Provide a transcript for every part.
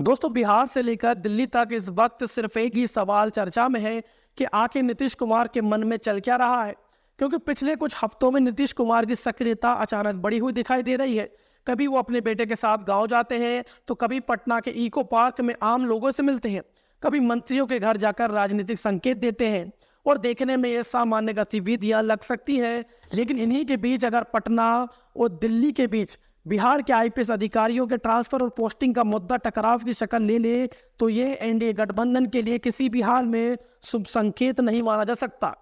दोस्तों, बिहार से लेकर दिल्ली तक इस वक्त सिर्फ एक ही सवाल चर्चा में है कि आखिर नीतीश कुमार के मन में चल क्या रहा है। क्योंकि पिछले कुछ हफ्तों में नीतीश कुमार की सक्रियता अचानक बढ़ी हुई दिखाई दे रही है। कभी वो अपने बेटे के साथ गांव जाते हैं, तो कभी पटना के इको पार्क में आम लोगों से मिलते हैं, कभी मंत्रियों के घर जाकर राजनीतिक संकेत देते हैं। और देखने में ये सामान्य गतिविधियां लग सकती हैं, लेकिन इन्हीं के बीच अगर पटना और दिल्ली के बीच बिहार के आईपीएस अधिकारियों के ट्रांसफर और पोस्टिंग का मुद्दा टकराव की शक्ल ले ले, तो ये एनडीए गठबंधन के लिए किसी भी हाल में शुभ संकेत नहीं माना जा सकता।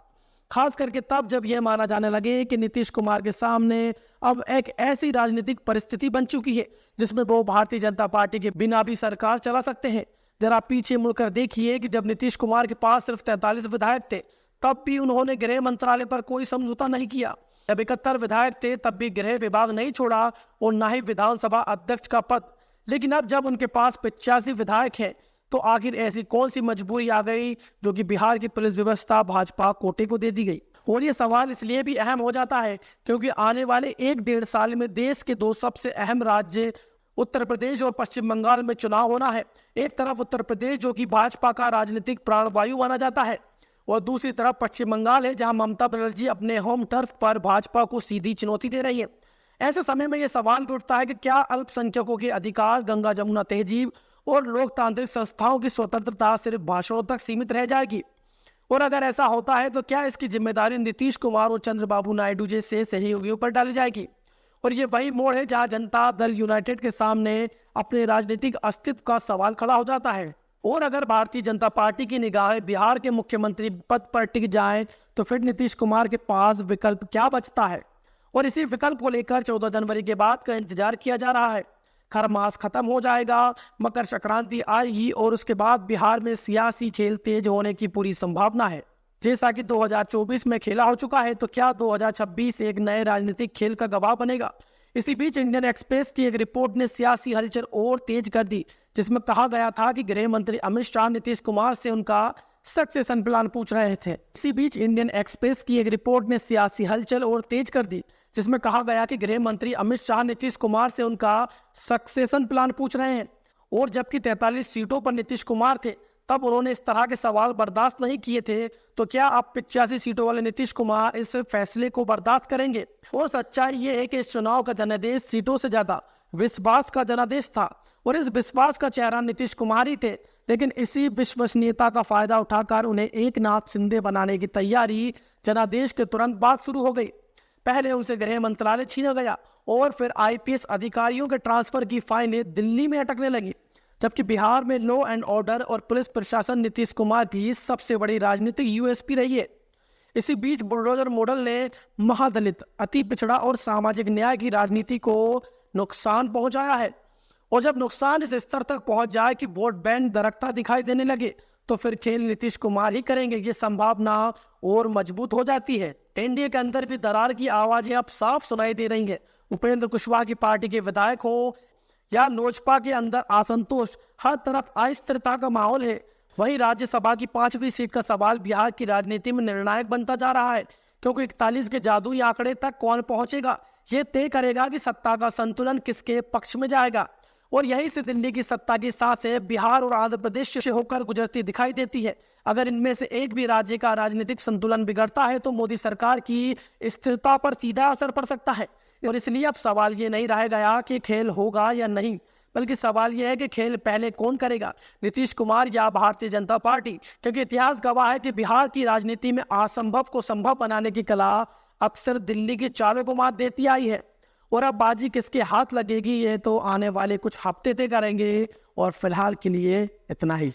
खास करके तब जब यह माना जाने लगे कि नीतीश कुमार के सामने अब एक ऐसी राजनीतिक परिस्थिति बन चुकी है जिसमें वो भारतीय जनता पार्टी के बिना भी सरकार चला सकते हैं। जरा पीछे मुड़कर देखिए कि जब नीतीश कुमार के पास सिर्फ 43 विधायक थे, तब भी उन्होंने गृह मंत्रालय पर कोई समझौता नहीं किया। जब 71 विधायक थे, तब भी गृह विभाग नहीं छोड़ा और न ही विधानसभा अध्यक्ष का पद। लेकिन अब जब उनके पास 85 विधायक हैं, तो आखिर ऐसी कौन सी मजबूरी आ गई जो कि बिहार की पुलिस व्यवस्था भाजपा कोटे को दे दी गई। और ये सवाल इसलिए भी अहम हो जाता है क्योंकि आने वाले 1-1.5 साल में देश के दो सबसे अहम राज्य उत्तर प्रदेश और पश्चिम बंगाल में चुनाव होना है। एक तरफ उत्तर प्रदेश जो कि भाजपा का राजनीतिक प्राणवायु माना जाता है, और दूसरी तरफ पश्चिम बंगाल है जहां ममता बनर्जी अपने होम टर्फ पर भाजपा को सीधी चुनौती दे रही है। ऐसे समय में यह सवाल उठता है कि क्या अल्पसंख्यकों के अधिकार, गंगा जमुना तहजीब और लोकतांत्रिक संस्थाओं की स्वतंत्रता सिर्फ भाषणों तक सीमित रह जाएगी। और अगर ऐसा होता है तो क्या इसकी जिम्मेदारी नीतीश कुमार और चंद्रबाबू नायडू जैसे सहयोगियों पर डाली जाएगी। और ये वही मोड़ है जहां जनता दल यूनाइटेड के सामने अपने राजनीतिक अस्तित्व का सवाल खड़ा हो जाता है। और अगर भारतीय जनता पार्टी की निगाहें बिहार के मुख्यमंत्री पद पर टिक जाए, तो फिर नीतीश कुमार के पास विकल्प क्या बचता है। और इसी विकल्प को लेकर 14 जनवरी के बाद का इंतजार किया जा रहा है। खर मास खत्म हो जाएगा, मकर संक्रांति आएगी और उसके बाद बिहार में सियासी खेल तेज होने की पूरी संभावना है। जैसा कि 2024 में खेला हो चुका है, तो क्या 2026 एक नए राजनीतिक खेल का गवाह बनेगा। इसी बीच इंडियन एक्सप्रेस की एक रिपोर्ट ने सियासी हलचल और तेज कर दी, जिसमें कहा गया था कि गृह मंत्री अमित शाह नीतीश कुमार से उनका सक्सेशन प्लान पूछ रहे थे। इसी बीच इंडियन एक्सप्रेस की एक रिपोर्ट ने सियासी हलचल और तेज कर दी, जिसमें कहा गया कि गृह मंत्री अमित शाह नीतीश कुमार से उनका सक्सेशन प्लान पूछ रहे हैं। और जबकि 43 सीटों पर नीतीश कुमार थे, तब उन्होंने इस तरह के सवाल बर्दाश्त नहीं किए थे। तो क्या अब 85 सीटों वाले नीतीश कुमार इस फैसले को बर्दाश्त करेंगे। और सच्चाई ये है कि इस चुनाव का जनादेश सीटों से ज्यादा विश्वास का जनादेश था, और इस विश्वास का चेहरा नीतीश कुमार ही थे। लेकिन इसी विश्वसनीयता का फायदा उठाकर उन्हें एकनाथ शिंदे बनाने की तैयारी जनादेश के तुरंत बाद शुरू हो गई। पहले उनसे गृह मंत्रालय छीना गया और फिर आईपीएस अधिकारियों के ट्रांसफर की फाइलें दिल्ली में अटकने लगी। जबकि बिहार में लॉ एंड ऑर्डर और पुलिस प्रशासन नीतीश कुमार की सबसे बड़ी राजनीतिक यूएसपी रही है। इसी बीच बुलडोजर मॉडल ने महादलित, अति पिछड़ा और सामाजिक न्याय की राजनीति को नुकसान पहुंचाया है। और जब नुकसान इस स्तर तक पहुंच जाए कि वोट बैंक दरकता दिखाई देने लगे, तो फिर खेल नीतीश कुमार ही करेंगे। ये संभावना और मजबूत हो जाती है। एनडीए के अंदर भी दरार की आवाजें अब साफ सुनाई दे रही हैं। उपेंद्र कुशवाहा की पार्टी के विधायक हो या लोजपा के अंदर असंतोष, हर तरफ अस्थिरता का माहौल है। वहीं राज्यसभा की 5वीं सीट का सवाल बिहार की राजनीति में निर्णायक बनता जा रहा है, क्योंकि 41 के जादुई आंकड़े तक कौन पहुंचेगा, ये तय करेगा कि सत्ता का संतुलन किसके पक्ष में जाएगा। और यहीं से दिल्ली की सत्ता की सांसें बिहार और आंध्र प्रदेश से होकर गुजरती दिखाई देती है। अगर इनमें से एक भी राज्य का राजनीतिक संतुलन बिगड़ता है, तो मोदी सरकार की स्थिरता पर सीधा असर पड़ सकता है। और इसलिए अब सवाल ये नहीं रह गया कि खेल होगा या नहीं, बल्कि सवाल यह है कि खेल पहले कौन करेगा, नीतीश कुमार या भारतीय जनता पार्टी। क्योंकि इतिहास गवाह है कि बिहार की राजनीति में असंभव को संभव बनाने की कला अक्सर दिल्ली के चालों को मात देती आई है। और अब बाजी किसके हाथ लगेगी, ये तो आने वाले कुछ हफ्ते तय करेंगे। और फिलहाल के लिए इतना ही।